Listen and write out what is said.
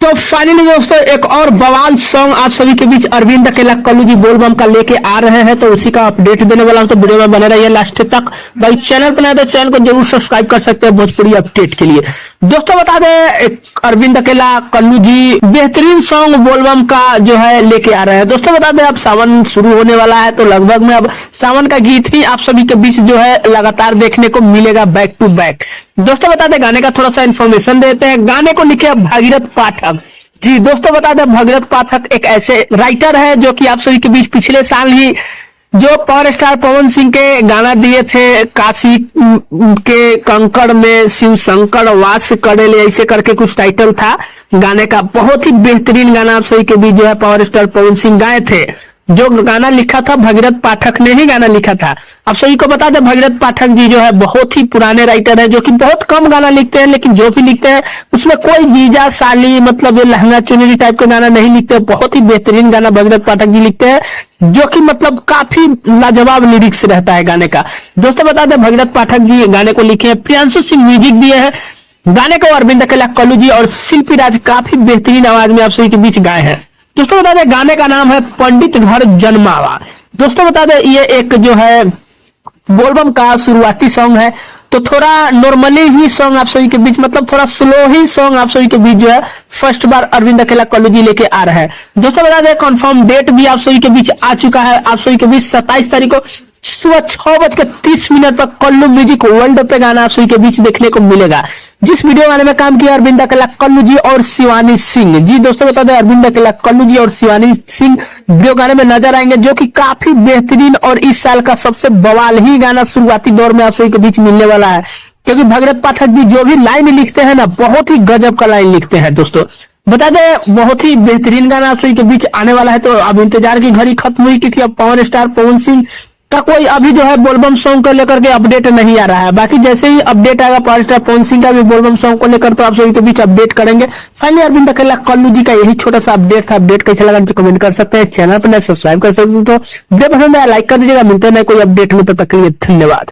तो फाइनली दोस्तों एक और बवाल सॉन्ग आप सभी के बीच अरविंद अकेला कल्लू जी बोलबम का लेके आ रहे हैं, तो उसी का अपडेट देने वाला हूं। तो वीडियो में बने रहिए लास्ट तक। भाई चैनल पर नए तो चैनल को जरूर सब्सक्राइब कर सकते हैं भोजपुरी अपडेट के लिए। दोस्तों बता दें अरविंद अकेला कल्लू जी बेहतरीन सॉन्ग बोलबम का जो है लेके आ रहे हैं। दोस्तों बता दें अब सावन शुरू होने वाला है, तो लगभग में अब सावन का गीत ही आप सभी के बीच जो है लगातार देखने को मिलेगा बैक टू बैक। दोस्तों बता दें गाने का थोड़ा सा इन्फॉर्मेशन देते हैं। गाने को लिखे भागीरथ पाठक जी। दोस्तों बता दें भागीरथ पाठक एक ऐसे राइटर है जो कि आप सभी के बीच पिछले साल ही जो पावर स्टार पवन सिंह के गाना दिए थे, काशी के कंकड़ में शिव शंकर वास करे ले, ऐसे करके कुछ टाइटल था गाने का। बहुत ही बेहतरीन गाना आप सभी के बीच जो है पावर स्टार पवन सिंह गाए थे। जो गाना लिखा था भागीरथ पाठक ने ही गाना लिखा था। आप सभी को बता दें भागीरथ पाठक जी जो है बहुत ही पुराने राइटर है, जो कि बहुत कम गाना लिखते हैं, लेकिन जो भी लिखते हैं उसमें कोई जीजा साली मतलब ये लहंगा चुनरी टाइप का गाना नहीं लिखते। बहुत ही बेहतरीन गाना भागीरथ पाठक जी लिखते हैं, जो कि मतलब काफी लाजवाब लिरिक्स रहता है गाने का। दोस्तों बता दें भागीरथ पाठक जी गाने को लिखे हैं, प्रियांशु सिंह म्यूजिक दिए हैं। गाने को अरविंद अकेला कल्लू जी और शिल्पी राज काफी बेहतरीन आवाज में आप सभी के बीच गाए हैं। दोस्तों बता दें गाने का नाम है पंडित घर जन्मावा। दोस्तों बता दें ये एक जो है बोलबम का शुरुआती सॉन्ग है, तो थोड़ा नॉर्मली ही सॉन्ग आप सभी के बीच मतलब थोड़ा स्लो ही सॉन्ग आप सभी के बीच जो है फर्स्ट बार अरविंद अकेला कल्लू जी लेके आ रहा है। दोस्तों बता दें कंफर्म डेट भी आप सभी के बीच आ चुका है। आप सभी के बीच 27 तारीख को सुबह 6:30 पर कल्लू म्यूजिक वर्ल्ड पे गाना आप सभी के बीच देखने को मिलेगा। जिस वीडियो गाने में काम किया अरविंद अकेला कल्लू जी और शिवानी सिंह जी। दोस्तों बता दें अरविंद अकेला कल्लू जी और शिवानी सिंह वीडियो गाने में नजर आएंगे, जो कि काफी बेहतरीन और इस साल का सबसे बवाल ही गाना शुरुआती दौर में आप सभी के बीच मिलने वाला है। क्योंकि भागीरथ पाठक जी जो भी लाइन लिखते हैं ना, बहुत ही गजब का लाइन लिखते हैं। दोस्तों बता दें बहुत ही बेहतरीन गाना आप सभी के बीच आने वाला है। तो अब इंतजार की घड़ी खत्म हुई, क्योंकि अब पावर स्टार पवन सिंह का कोई अभी जो है बोलबम सॉन्ग को लेकर के अपडेट नहीं आ रहा है। बाकी जैसे ही अपडेट आएगा पावर स्टार पवन सिंह का भी बोलबम सॉन्ग को लेकर, तो आप सभी के बीच अपडेट करेंगे। फाइनली अरविंद अकेला कल्लू जी का यही छोटा सा अपडेट था। अपडेट कैसा लगा कमेंट कर सकते हैं, चैनल पर नए सब्सक्राइब कर सकते हैं। तो वीडियो पसंद आया लाइक कर दीजिएगा। मिलते हैं कोई अपडेट में, तब तक के लिए धन्यवाद।